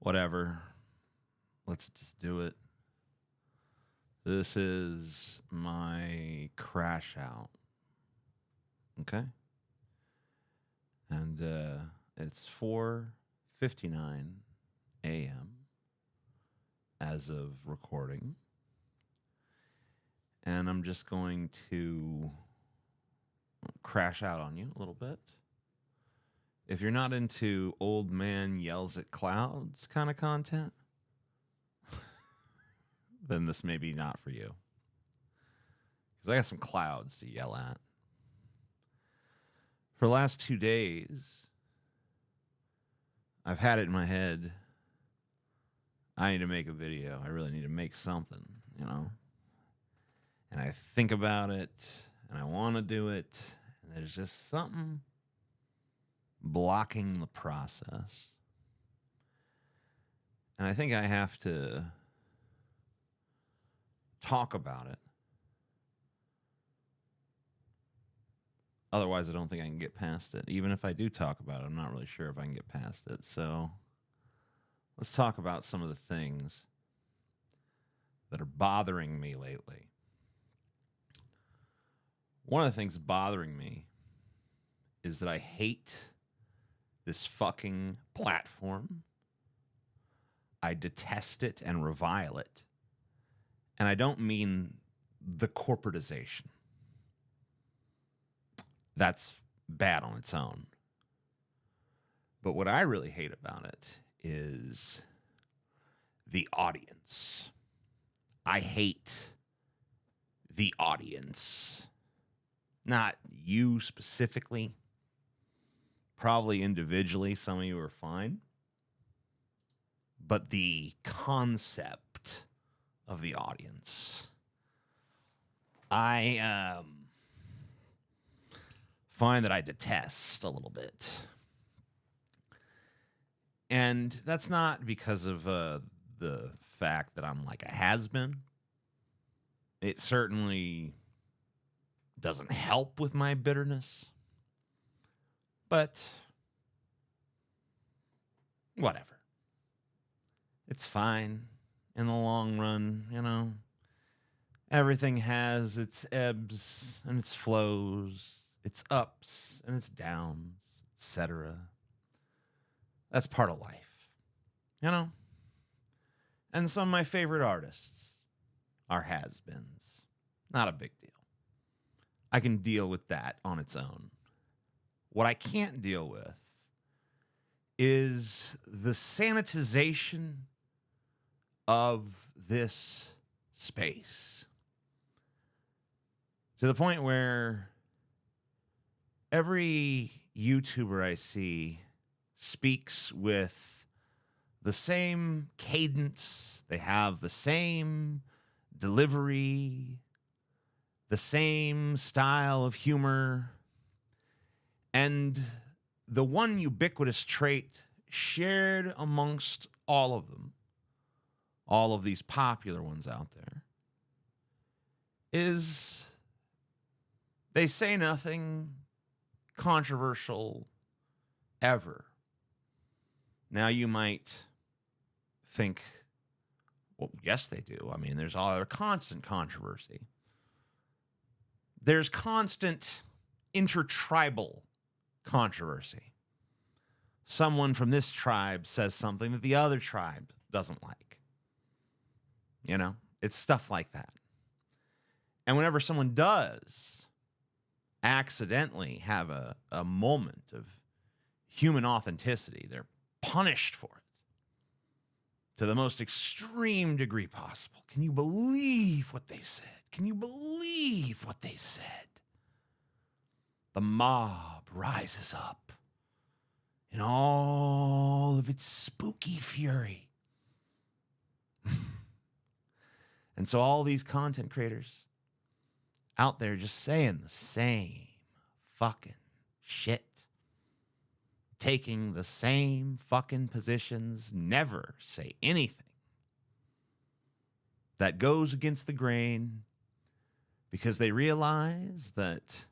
Whatever. Let's just do it. This is my crash out. Okay? And it's 4:59 a.m. as of recording. And I'm just going to crash out on you a little bit. If you're not into old man yells at clouds kind of content, then this may be not for you. Because I got some clouds to yell at. For the last 2 days, I've had it in my head. I need to make a video. I really need to make something, you know? And I think about it, and I want to do it, and there's just something blocking the process. And I think I have to talk about it. Otherwise, I don't think I can get past it. Even if I do talk about it, I'm not really sure if I can get past it. So let's talk about some of the things that are bothering me lately. One of the things bothering me is that I hate this fucking platform. I detest it and revile it. And I don't mean the corporatization. That's bad on its own. But what I really hate about it is the audience. I hate the audience. Not you specifically. Probably individually, some of you are fine. But the concept of the audience. I find that I detest a little bit. And that's not because of the fact that I'm like a has-been. It certainly doesn't help with my bitterness. But whatever. It's fine in the long run, you know. Everything has its ebbs and its flows, its ups and its downs, etc. That's part of life, you know. And some of my favorite artists are has-beens. Not a big deal. I can deal with that on its own. What I can't deal with is the sanitization of this space. To the point where every YouTuber I see speaks with the same cadence, they have the same delivery, the same style of humor, and the one ubiquitous trait shared amongst all of them, all of these popular ones out there, is they say nothing controversial ever. Now you might think, well, yes, they do. I mean, there's constant controversy. There's constant intertribal controversy. Someone from this tribe says something that the other tribe doesn't like. You know, it's stuff like that. And whenever someone does accidentally have a moment of human authenticity, they're punished for it to the most extreme degree possible. Can you believe what they said? Can you believe what they said? The mob rises up in all of its spooky fury. And so all these content creators out there just saying the same fucking shit. Taking the same fucking positions, never say anything that goes against the grain because they realize that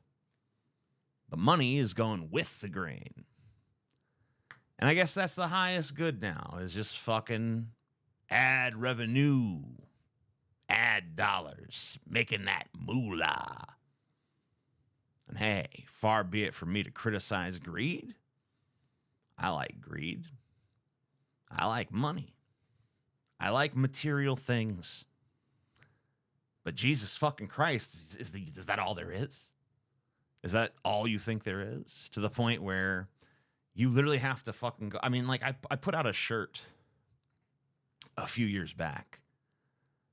the money is going with the grain. And I guess that's the highest good now, is just fucking ad revenue, ad dollars, making that moolah. And hey, far be it from me to criticize greed. I like greed. I like money. I like material things. But Jesus fucking Christ, is that all there is? Is that all you think there is? To the point where you literally have to fucking go. I mean, like, I put out a shirt a few years back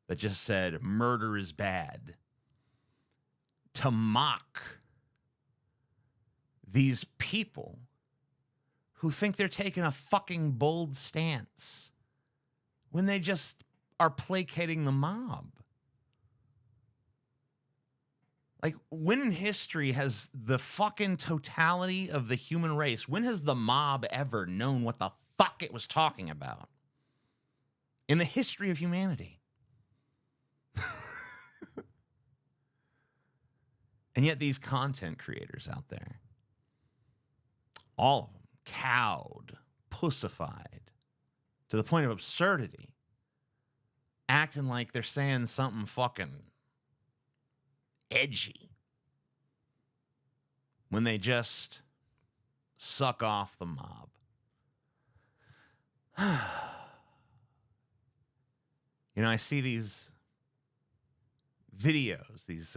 that just said, "Murder is bad," to mock these people who think they're taking a fucking bold stance when they just are placating the mob. Like, when in history has the fucking totality of the human race, when has the mob ever known what the fuck it was talking about? In the history of humanity. And yet these content creators out there, all of them, cowed, pussified, to the point of absurdity, acting like they're saying something fucking edgy when they just suck off the mob. You know, I see these videos, these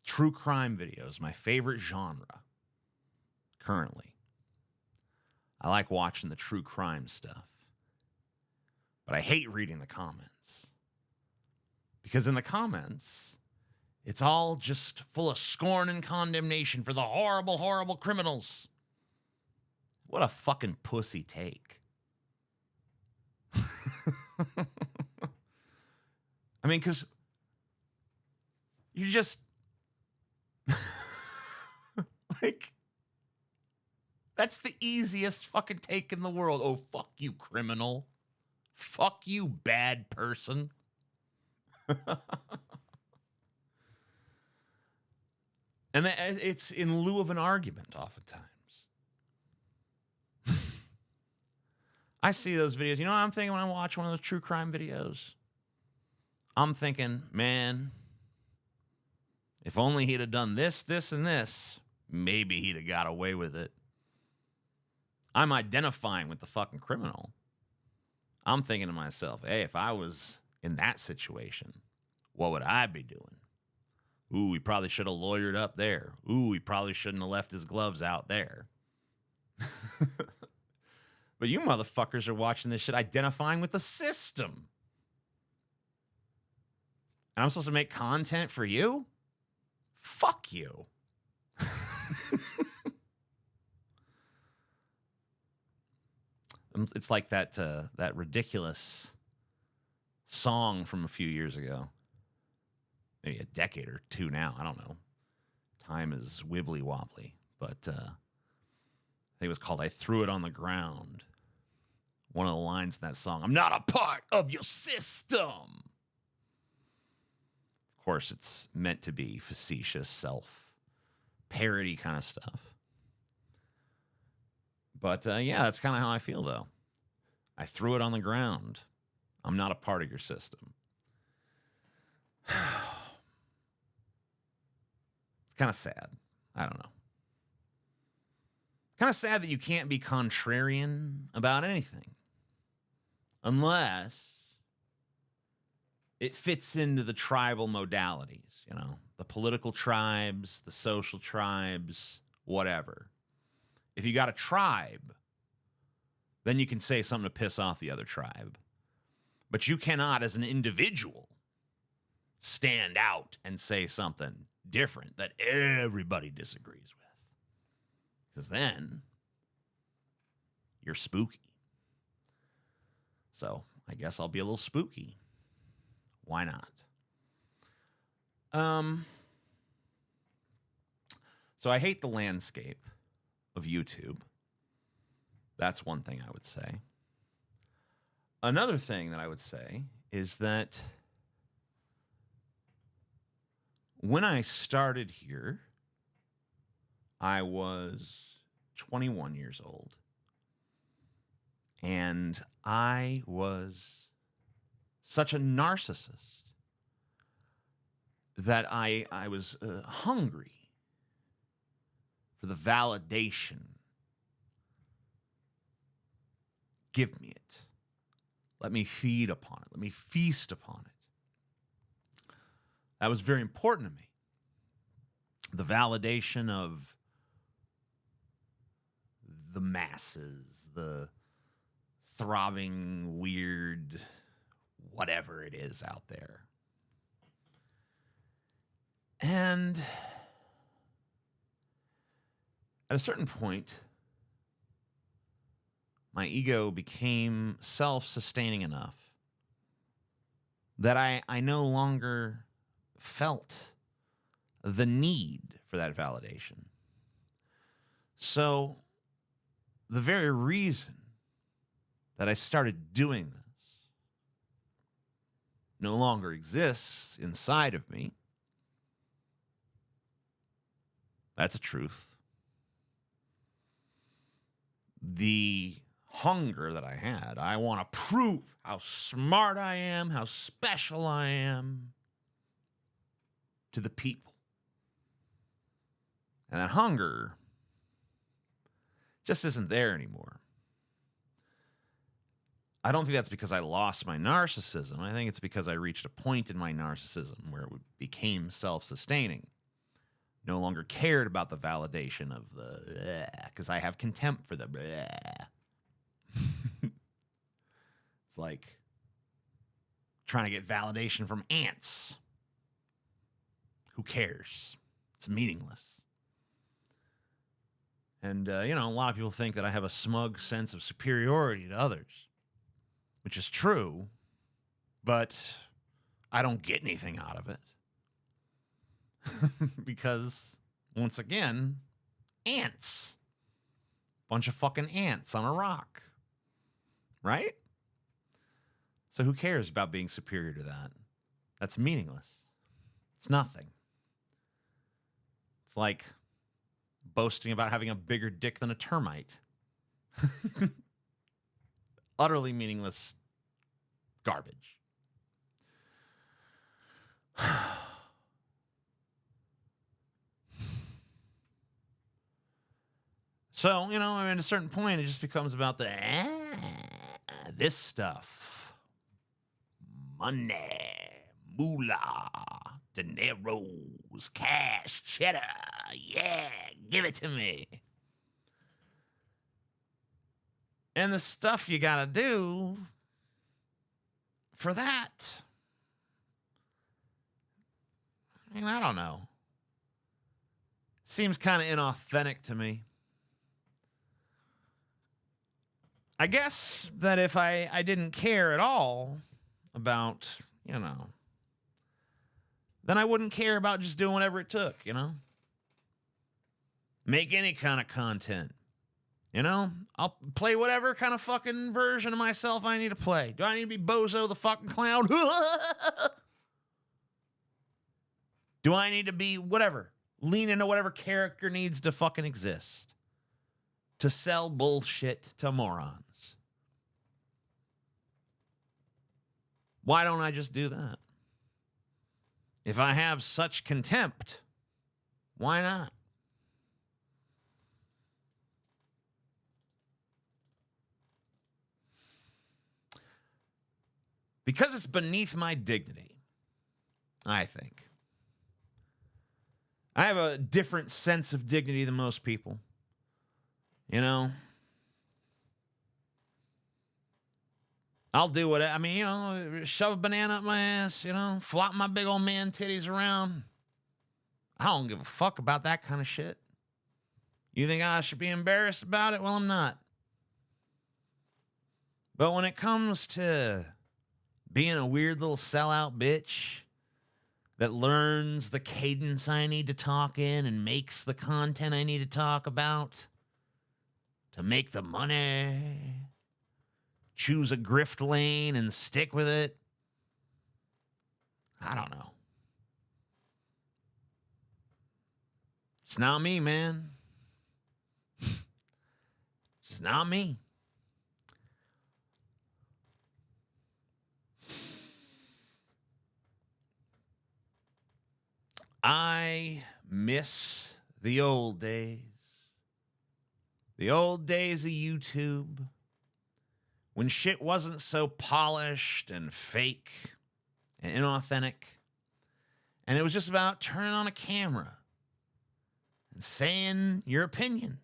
true crime videos, my favorite genre currently. I like watching the true crime stuff, but I hate reading the comments. Because in the comments, it's all just full of scorn and condemnation for the horrible, horrible criminals. What a fucking pussy take. I mean, because you just, like, that's the easiest fucking take in the world. Oh, fuck you, criminal. Fuck you, bad person. And it's in lieu of an argument oftentimes. I see those videos. You know what I'm thinking when I watch one of those true crime videos? I'm thinking, man, if only he'd have done this, this, and this, maybe he'd have got away with it. I'm identifying with the fucking criminal. I'm thinking to myself, hey, if I was in that situation, what would I be doing? Ooh, he probably should have lawyered up there. Ooh, he probably shouldn't have left his gloves out there. But you motherfuckers are watching this shit identifying with the system. And I'm supposed to make content for you? Fuck you. It's like that ridiculous song from a few years ago. Maybe a decade or two now. I don't know. Time is wibbly wobbly. But I think it was called I Threw It on the Ground. One of the lines in that song, I'm not a part of your system. Of course, it's meant to be facetious, self-parody kind of stuff. But yeah, that's kind of how I feel, though. I threw it on the ground. I'm not a part of your system. It's kind of sad. I don't know. Kind of sad that you can't be contrarian about anything. Unless it fits into the tribal modalities, you know, the political tribes, the social tribes, whatever. If you got a tribe, then you can say something to piss off the other tribe. But you cannot, as an individual, stand out and say something different that everybody disagrees with. Because then you're spooky. So I guess I'll be a little spooky. Why not? So I hate the landscape of YouTube. That's one thing I would say. Another thing that I would say is that when I started here, I was 21 years old. And I was such a narcissist that I was hungry for the validation. Give me it. Let me feed upon it. Let me feast upon it. That was very important to me. The validation of the masses, the throbbing, weird, whatever it is out there. And at a certain point, my ego became self-sustaining enough that I no longer felt the need for that validation. So the very reason that I started doing this no longer exists inside of me. That's a truth. The hunger that I had, I want to prove how smart I am, how special I am to the people. And that hunger just isn't there anymore. I don't think that's because I lost my narcissism. I think it's because I reached a point in my narcissism where it became self-sustaining. No longer cared about the validation of the, because I have contempt for the bleh. It's like trying to get validation from ants. Who cares? It's meaningless. And, a lot of people think that I have a smug sense of superiority to others, which is true, but I don't get anything out of it. Because, once again, ants. Bunch of fucking ants on a rock. Right? So who cares about being superior to that? That's meaningless. It's nothing. It's like boasting about having a bigger dick than a termite. Utterly meaningless garbage. So, at a certain point, it just becomes about this stuff. Money, moolah, dineros, cash, cheddar. Yeah, give it to me. And the stuff you got to do for that, I don't know. Seems kind of inauthentic to me. I guess that if I didn't care at all about, then I wouldn't care about just doing whatever it took, Make any kind of content. I'll play whatever kind of fucking version of myself I need to play. Do I need to be Bozo the fucking clown? Do I need to be whatever? Lean into whatever character needs to fucking exist to sell bullshit to morons. Why don't I just do that? If I have such contempt, why not? Because it's beneath my dignity, I think. I have a different sense of dignity than most people. I'll do what shove a banana up my ass, flop my big old man titties around. I don't give a fuck about that kind of shit. You think I should be embarrassed about it? Well, I'm not. But when it comes to being a weird little sellout bitch that learns the cadence I need to talk in and makes the content I need to talk about to make the money, choose a grift lane and stick with it, I don't know. It's not me, man. It's not me. I miss the old days. The old days of YouTube, when shit wasn't so polished and fake and inauthentic. And it was just about turning on a camera and saying your opinion.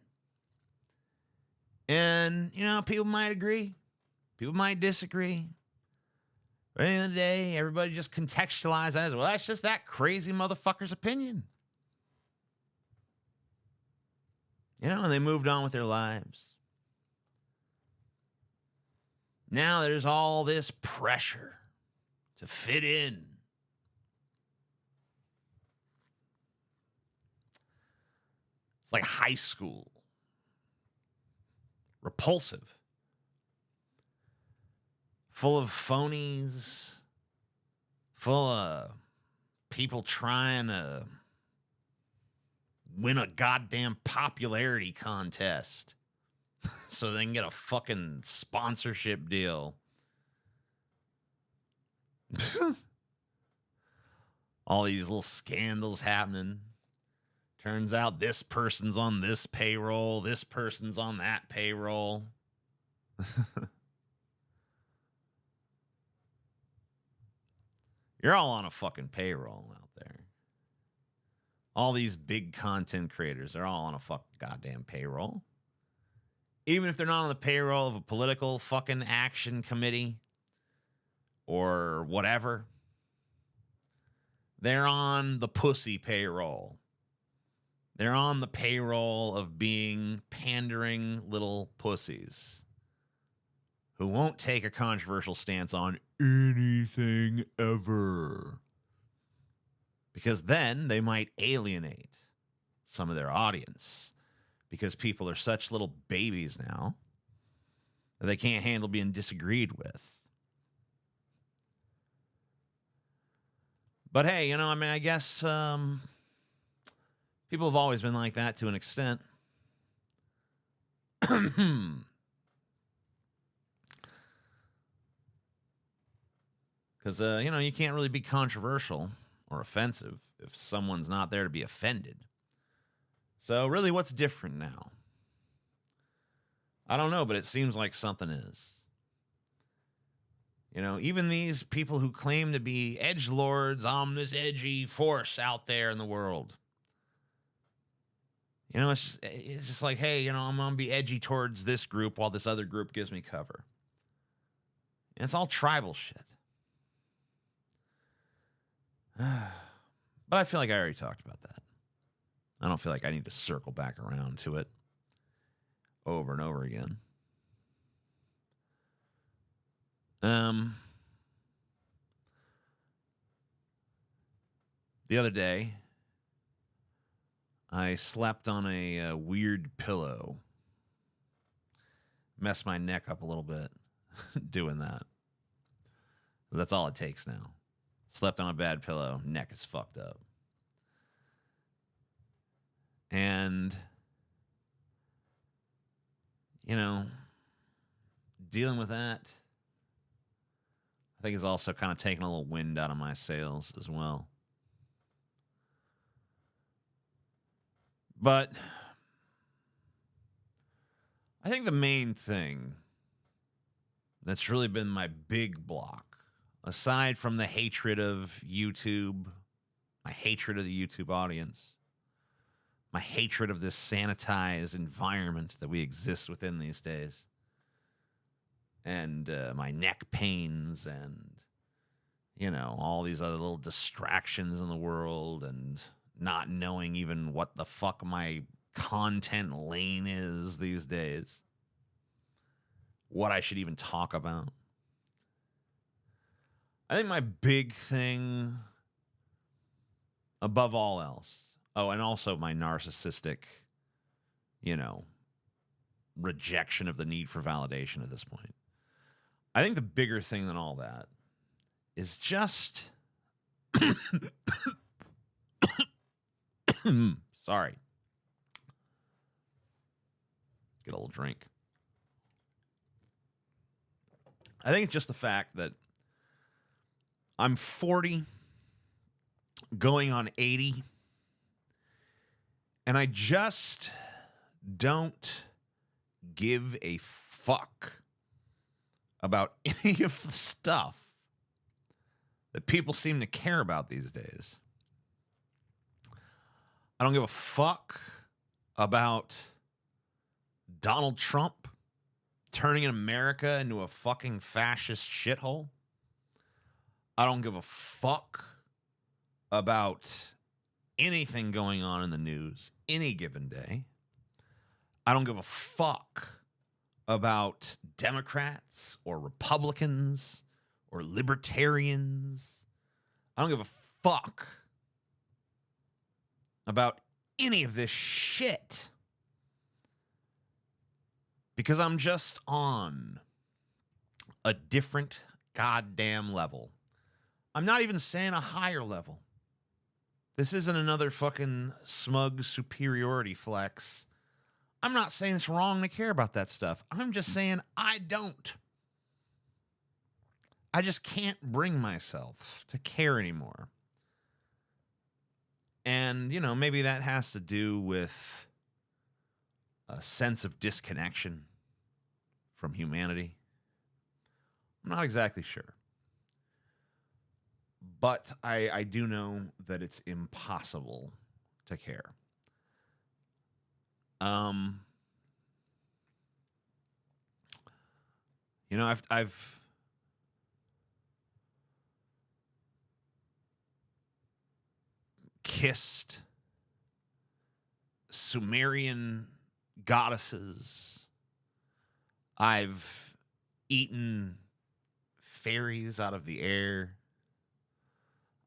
And, you know, people might agree. People might disagree. But at the end of the day, everybody just contextualized that as, well, that's just that crazy motherfucker's opinion. You know, and they moved on with their lives. Now there's all this pressure to fit in. It's like high school. Repulsive. Full of phonies. Full of people trying to win a goddamn popularity contest so they can get a fucking sponsorship deal. All these little scandals happening. Turns out this person's on this payroll, this person's on that payroll. You're all on a fucking payroll out there. All these big content creators are all on a fucking goddamn payroll. Even if they're not on the payroll of a political fucking action committee or whatever, they're on the pussy payroll. They're on the payroll of being pandering little pussies who won't take a controversial stance on anything ever. Because then they might alienate some of their audience. Because people are such little babies now that they can't handle being disagreed with. But hey, you know, I mean, I guess people have always been like that to an extent. Because, you know, you can't really be controversial or offensive if someone's not there to be offended. So really, what's different now? I don't know, but it seems like something is. You know, even these people who claim to be edgelords, I'm this edgy force out there in the world. You know, it's just like, hey, you know, I'm going to be edgy towards this group while this other group gives me cover. And it's all tribal shit. But I feel like I already talked about that. I don't feel like I need to circle back around to it over and over again. The other day, I slept on a weird pillow. Messed my neck up a little bit doing that. That's all it takes now. Slept on a bad pillow, neck is fucked up. And, you know, dealing with that, I think is also kind of taking a little wind out of my sails as well. But I think the main thing that's really been my big block, aside from the hatred of YouTube, my hatred of the YouTube audience, my hatred of this sanitized environment that we exist within these days, and my neck pains and, you know, all these other little distractions in the world and not knowing even what the fuck my content lane is these days, what I should even talk about. I think my big thing above all else, oh, and also my narcissistic, you know, rejection of the need for validation at this point. I think the bigger thing than all that is just sorry. Get a little drink. I think it's just the fact that I'm 40, going on 80 And I just don't give a fuck about any of the stuff that people seem to care about these days. I don't give a fuck about Donald Trump turning America into a fucking fascist shithole. I don't give a fuck about anything going on in the news any given day. I don't give a fuck about Democrats or Republicans or libertarians. I don't give a fuck about any of this shit. Because I'm just on a different goddamn level. I'm not even saying a higher level. This isn't another fucking smug superiority flex. I'm not saying it's wrong to care about that stuff. I'm just saying I don't. I just can't bring myself to care anymore. And, you know, maybe that has to do with a sense of disconnection from humanity. I'm not exactly sure. But I do know that it's impossible to care. You know, I've kissed Sumerian goddesses. I've eaten fairies out of the air.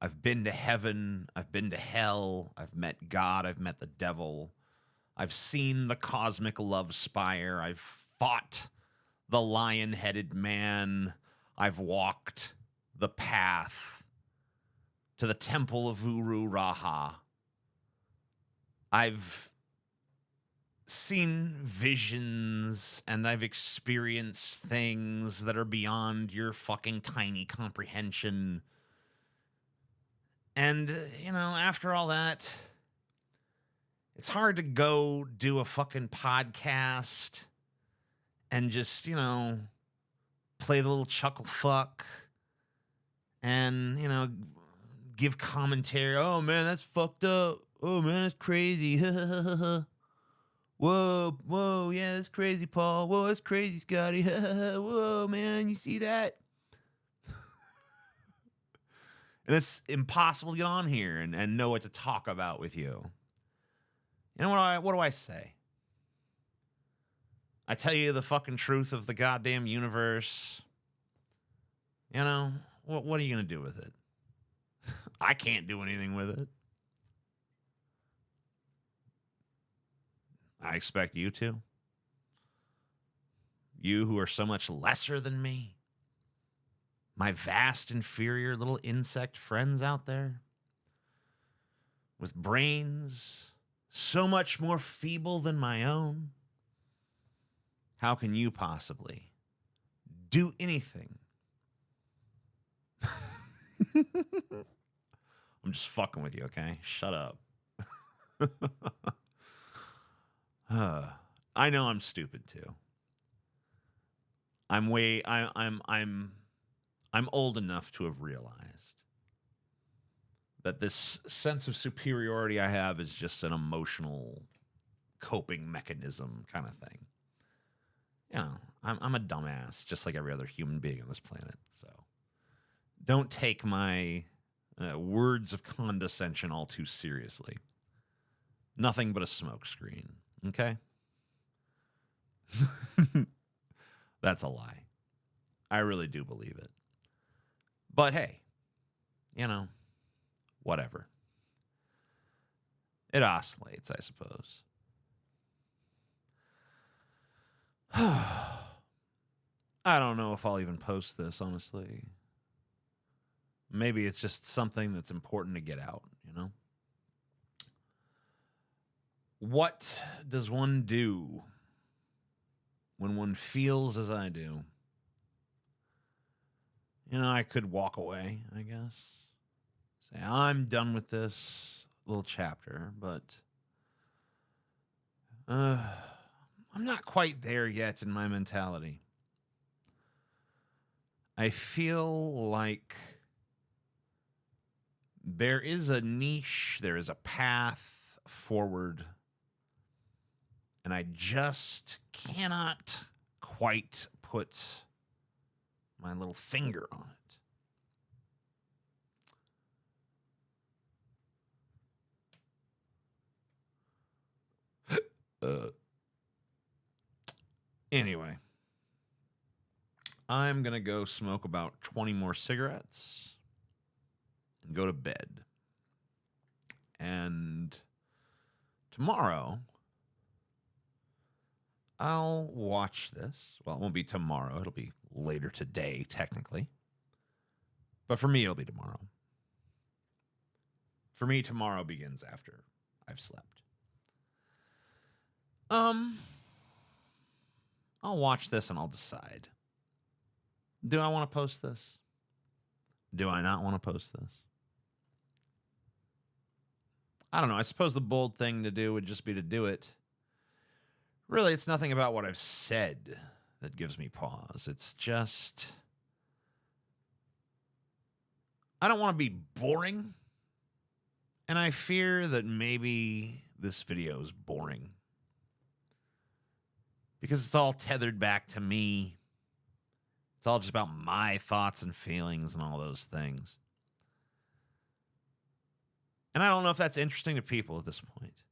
I've been to heaven. I've been to hell. I've met God. I've met the devil. I've seen the cosmic love spire. I've fought the lion-headed man. I've walked the path to the temple of Uru Raha. I've seen visions and I've experienced things that are beyond your fucking tiny comprehension. And, you know, after all that, it's hard to go do a fucking podcast and just, you know, play the little chuckle fuck and, you know, give commentary. Oh, man, that's fucked up. Oh, man, that's crazy. Whoa, yeah, that's crazy, Paul. Whoa, that's crazy, Scotty. Whoa, man, you see that? And it's impossible to get on here and know what to talk about with you. You know what do I say? I tell you the fucking truth of the goddamn universe. You know, what are you going to do with it? I can't do anything with it. I expect you to. You who are so much lesser than me. My vast, inferior little insect friends out there with brains so much more feeble than my own. How can you possibly do anything? I'm just fucking with you, okay? Shut up. I know I'm stupid too. I'm old enough to have realized that this sense of superiority I have is just an emotional coping mechanism kind of thing. You know, I'm a dumbass, just like every other human being on this planet. So don't take my words of condescension all too seriously. Nothing but a smokescreen, okay? That's a lie. I really do believe it. But hey, you know, whatever. It oscillates, I suppose. I don't know if I'll even post this, honestly. Maybe it's just something that's important to get out, you know? What does one do when one feels as I do? You know, I could walk away, I guess. Say, I'm done with this little chapter, but I'm not quite there yet in my mentality. I feel like there is a niche, there is a path forward, and I just cannot quite put my little finger on it. Anyway, I'm going to go smoke about 20 more cigarettes and go to bed. And tomorrow, I'll watch this. Well, it won't be tomorrow. It'll be later today, technically. But for me, it'll be tomorrow. For me, tomorrow begins after I've slept. I'll watch this and I'll decide. Do I want to post this? Do I not want to post this? I don't know. I suppose the bold thing to do would just be to do it. Really, it's nothing about what I've said that gives me pause. It's just, I don't want to be boring. And I fear that maybe this video is boring. Because it's all tethered back to me. It's all just about my thoughts and feelings and all those things. And I don't know if that's interesting to people at this point.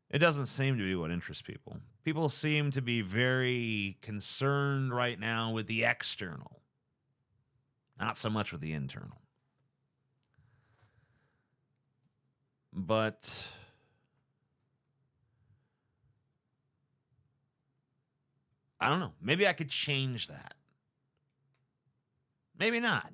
It doesn't seem to be what interests people. People seem to be very concerned right now with the external, not so much with the internal. But I don't know. Maybe I could change that. Maybe not.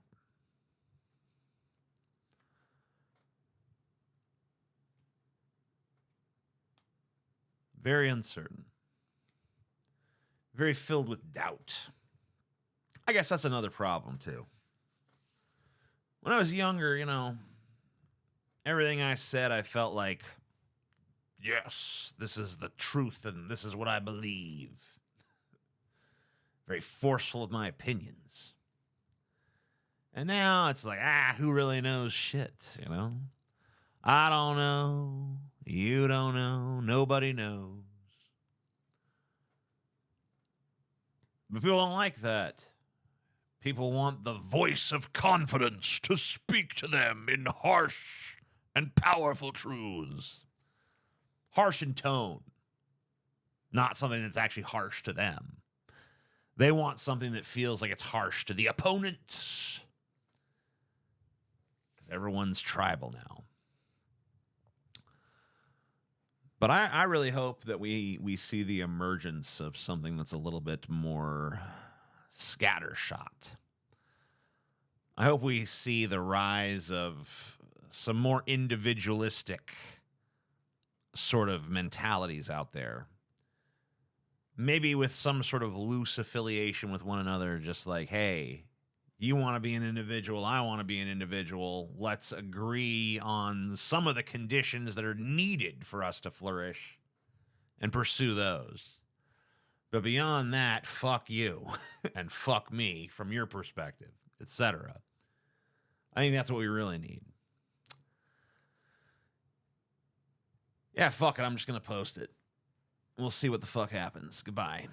Very uncertain. Very filled with doubt. I guess that's another problem, too. When I was younger, everything I said, I felt like, yes, this is the truth and this is what I believe. Very forceful with my opinions. And now it's like, who really knows shit, I don't know. You don't know. Nobody knows. But people don't like that. People want the voice of confidence to speak to them in harsh and powerful truths. Harsh in tone. Not something that's actually harsh to them. They want something that feels like it's harsh to the opponents. Because everyone's tribal now. But I really hope that we see the emergence of something that's a little bit more scattershot. I hope we see the rise of some more individualistic sort of mentalities out there. Maybe with some sort of loose affiliation with one another, just like, hey, you want to be an individual, I want to be an individual. Let's agree on some of the conditions that are needed for us to flourish and pursue those. But beyond that, fuck you and fuck me from your perspective, etc. I think that's what we really need. Yeah, fuck it. I'm just going to post it. We'll see what the fuck happens. Goodbye.